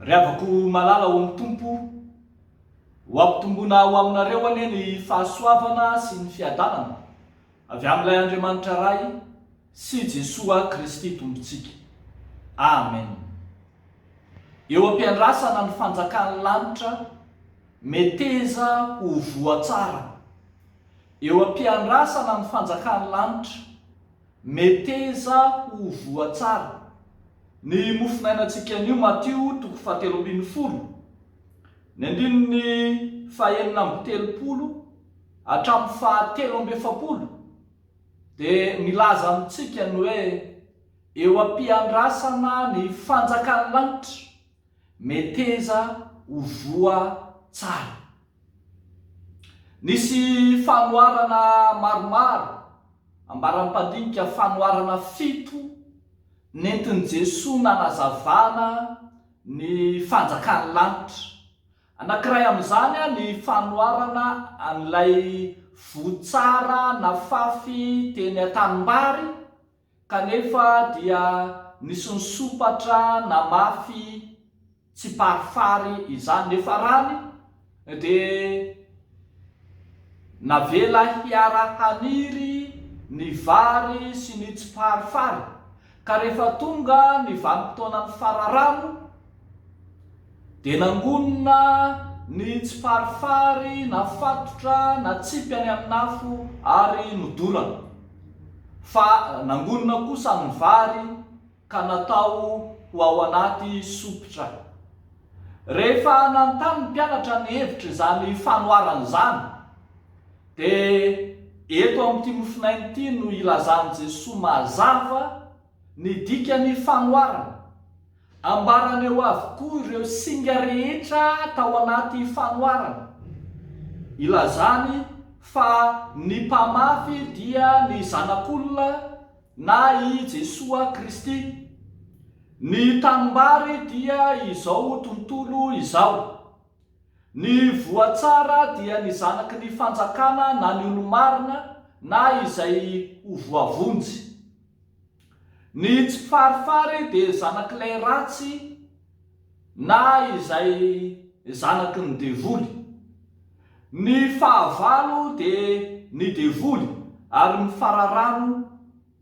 Riavako malala ho amin'ny tompo ho ampitomboana ho aminareo anie ny fahasoavana sy ny fiadanana avy amin'ilay Andriamanitra ray sy Jesoa Kristy tompontsika. Amen. Eo am-piandrasana ny fanjakan'ny lanitra meteza ho voatsara. Eo am-piandrasana ny fanjakan'ny lanitra meteza ho voatsara. Ny mofinainantsika an'io Matio 7:40 ny andininy 9:30 hatramin'ny 7:70 dia milaza amintsika ny hoe eo am-piandrasana ny fanjakan'ny lanitra meteza ho voatsara. Nisy fanoharana maromaro ambaram-pandinika fanoharana 7 nentin'i Jesoa nanazavana ny fanjakan'ny lanitra. Anankiray amin'izany ny fanoharana an'ilay voatsara na fafy teny an-tanimbary kanefa dia nisy nisopatra na mafy tsy parifary izany. Nefa rany dia navela hiara haniry ny vary sy ny tsy parifary. Ka rehefa tonga ny vanim-potoanan'ny fararano dia nangonina ny tsy parifary na fatotra na tsipy any amin'ny afo ary nodorana. Fa nangonina kosa ny vary ka natao ho ao anaty sopotra. Rehefa nanontany ny mpianatra ny hevitra izany fanoharana izany dia eto amin'ity mofinainy ity no ilazan'i Jesoa mazava ny dikany fanoharana. Ambarany eo avokoa ireo singa rehetra tao anaty fanoharana. Ilazany fa ny mpamafy dia ny zanak'olona na i Jesoa Kristy. Ny tanimbary dia izao tontolo izao. Ny voatsara dia ny zanaky ny fanjakana na ny olo-marina na izay ho voavonjy. Ny tsy parifary dia zanak'ilay ratsy na izay zanaky ny devoly. Ny fahavalo dia ny devoly ary ny fararano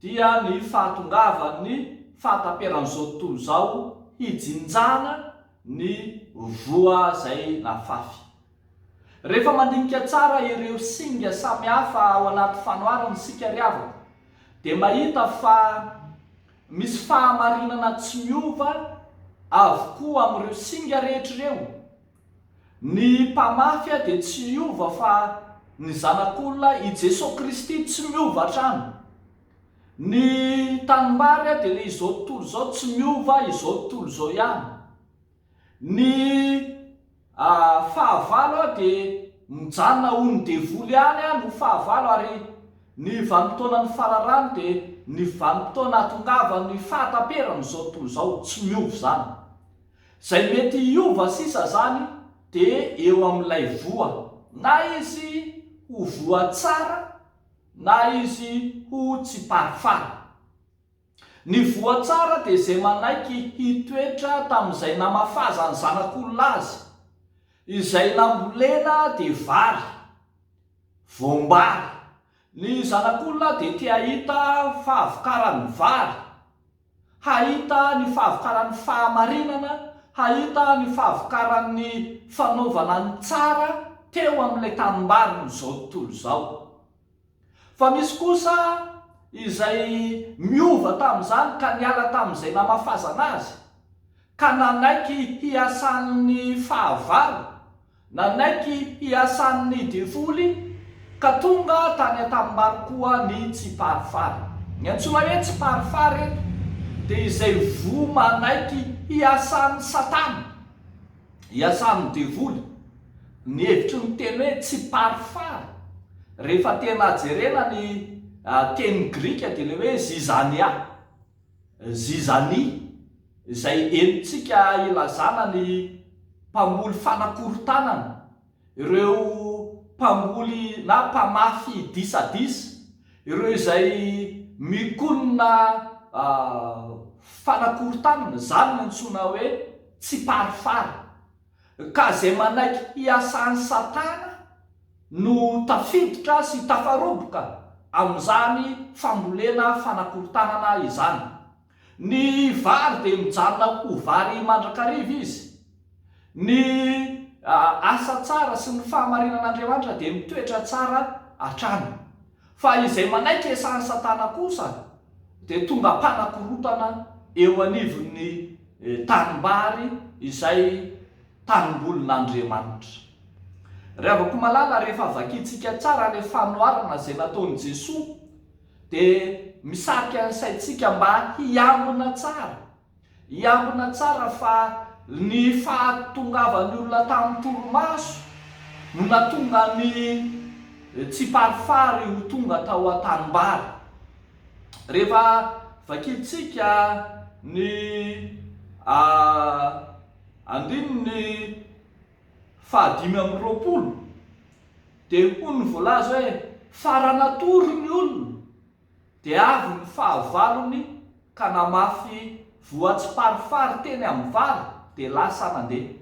dia ny fahatongavan'ny fahataperan'izao tontolo izao hijinjana ny voa izay nafafy. Rehefa mandinika tsara ireo singa samihafa ao anaty fanoharana isika riavana dia mahita fa misy fahamarinana tsy miova avokoa amin'ireo singa rehetra ireo. Ny mpamafy dia tsy miova fa ny zanak'olona i Jesoa Kristy tsy miova hatrany. Ny tanimbary dia ilay izao tontolo izao tsy miova izao tontolo izao ihany. Ny fahavalo dia mijanona ho ny devoly ihany no fahavalo ary ny vanim-potoanan'ny fararano dia ny vanim-potoana hahatongavan'ny fahataperan'izao tontolo izao tsy miova izany. Izay mety hiova sisa zany dia eo amin'ilay voa, na izy ho voatsara na izy ho tsy parifary. Ny voatsara dia izay manaiky hitoetra tamin'izay namafaza ny zanak'olona azy, izay nambolena dia vary, voambary. Ny zanak'olona dia tia hahita fahavokaran'ny vary, hahita ny fahavokaran'ny fahamarinana, hahita ny fahavokaran'ny fanaovana ny tsara teo amin'ilay tanimbary n'izao tontolo izao. Fa misy kosa izay miova tamin'izany ka niala tamin'izay namafazana azy ka nanaiky hiasan'ny fahavalo, nanaiky hiasan'ny devoly ka tonga tany an-tanimbary koa ny tsy parifary. Ny antsoina hoe tsy parifary dia izay voa manaiky hiasan'ny Satana, hiasan'ny devoly. Ny hevitry ny teny hoe tsy parifary rehefa tena jerena ny teny grika dia ilay hoe zizania, zizani, izay enitsika ilazana ny mpamoly fanakorontanana, ireo mpamboly na mpamafy disadisa, ireo izay mikonona fanakorontanana, zany no antsoina hoe tsy parifary, ka zay manaiky hiasan'ny Satana no tafiditra sy tafaroboka amin'izany fambolena fanakorotanana izany. Ny vary dia mijanona ho vary mandrakariva izy. Ny asa tsara sy ny fahamarinan'Andriamanitra dia mitoetra tsara hatrany. Fa izay manaiky hiasan'ny Satana kosa dia tonga mpanakorotana eo anivon'ny tanimbary izay tanimbolon'Andriamanitra. Ravako malala rehefa vakitsika tsara ilay fanoarana izay nataon'i Jesosy dia misarika ny saintsika mba hiambina tsara fa ny fahatongavan'ny olona tamin'ny toromaso no natonga ny tsy parifary ho tonga tao an-tanimbary. Rehefa vakitsika ny andininy 520 dia hoy ny voalaza hoe faranatory ny olona dia avy ny fahavalony ka namafy voa tsy parifary teny amin'ny vary dia lasa nandeha.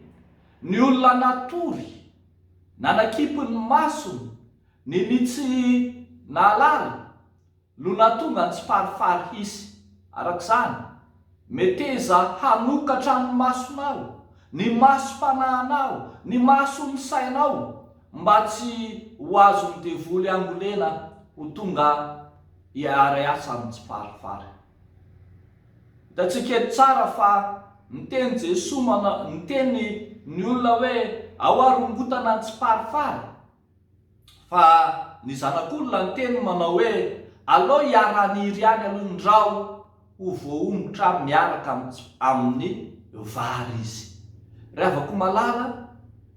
Ny olona natory nanakipy ny masony ny nitsy nalala no natonga ny tsy parifary hisy. Arak'izany meteza hanokatra ny masonao, ny masom-panahinao, ny mason'ny sainao mba tsy ho azon'ny devoly angolena ho tonga hiara-iasa amin'ny tsy parifary. Hitantsika eto tsara fa niteny Jesosy niteny ny olona hoe ao arongotana ny tsy parifary, fa ny zanak'olona niteny manao hoe aleo hiara-niry ihany aloha ndrao ho voaombotra miaraka amin'ny vary izy. Ravako malala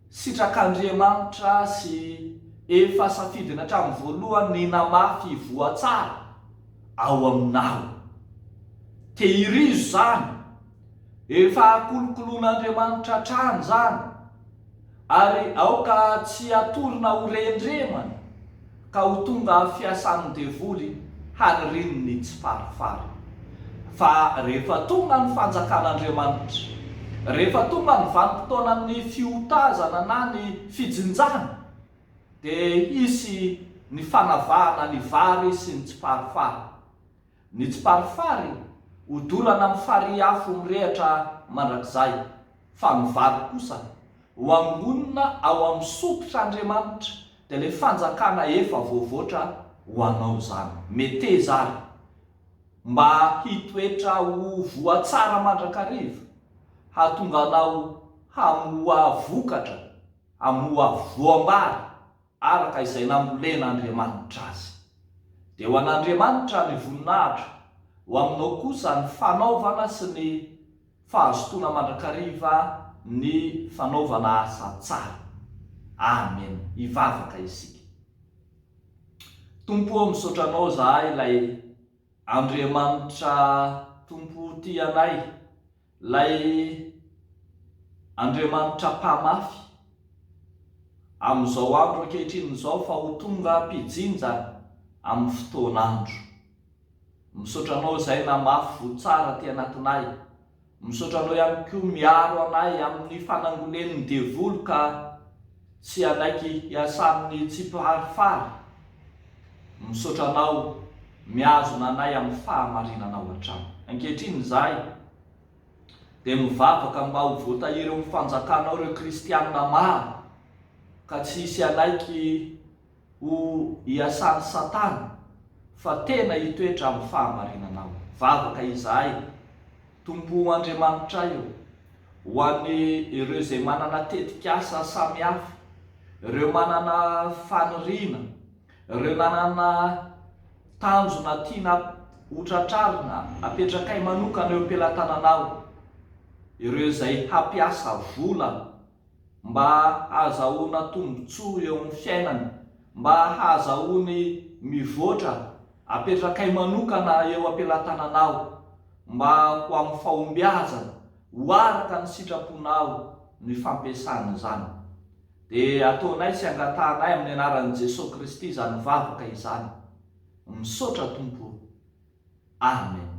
sitrak'Andriamanitra sy efa safidina hatramin'ny voalohany ny namafy voatsara ao aminao. Tehirizo zany, efa kolokoloan'Andriamanitra hatrany zany, ary aoka tsy atorina ho rendremana ka ho tonga fiasan'ny devoly hanirininy tsy parifary. Fa rehefa tonga ny fanjakan'Andriamanitra, rehefa tonga ny vanim-potoanan'ny fiotazana na ny fijinjana, dia hisy ny fanavahana ny vary sy ny tsy parifary. Ny tsy parifary hodorana amin'ny fariafo mirehatra mandrakizay, fa ny vary kosa ho angonina ao amin'ny sopitr'Andriamanitra dia ilay fanjakana efa voavoatra ho anao zany. Meteza ary mba hitoetra ho voatsara mandrakariva, hahatonga anao hamoa vokatra, hamoa voambary araka izay nambolen'Andriamanitra azy. Dia ho an'Andriamanitra ny voninahitra, ho aminao kosa ny fanaovana sy ny fahazotoana mandrakariva, ny fanaovana asa tsara. Amen. Hivavaka isika. Tompo, misaotra anao zahay ilay Andriamanitra Tompo ty anay, ilay Andriamanitra mpamafy amin'izao andro ankehitriny izao fa ho tonga mpijinja amin'ny fotoan'andro. Misaotra anao izay namafy voatsara ty anatinay. Misaotra anao ihany koa miaro anay amin'ny fanangolen'ny devoly ka tsy anaiky hiasan'ny tsy parifary. Misaotra anao miazona anay amin'ny fahamarinanao hatrany. Ankehitriny izahay dia mivavaka mba ho voatahiry amin'ny fanjakanao ireo kristianina maro, ka tsy hisy anaiky ho hiasan'ny Satana, fa tena hitoetra amin'ny fahamarinanao. Vavaka izahay, Tompo Andriamanitra io, ho an'ny ireo izay manana tetikasa samihafa, ireo manana faniriana, ireo manana tanjona tiana hotratrarina apetrakay manokana eo am-pelantananao, ireo izay hampiasa vola mba hahazahoana tombotsoa eo amin'ny fiainany, mba hahazahoany mivoatra apetrakay manokana eo am-pelantananao, mba ho amin'ny fahombiazana, ho araka ny sitraponao ny fampiasana izany. Dia ataonay sy angatanay amin'ny anaran'i Jesosy Kristy izany vavaka izany. Misaotra Tompo. Amen.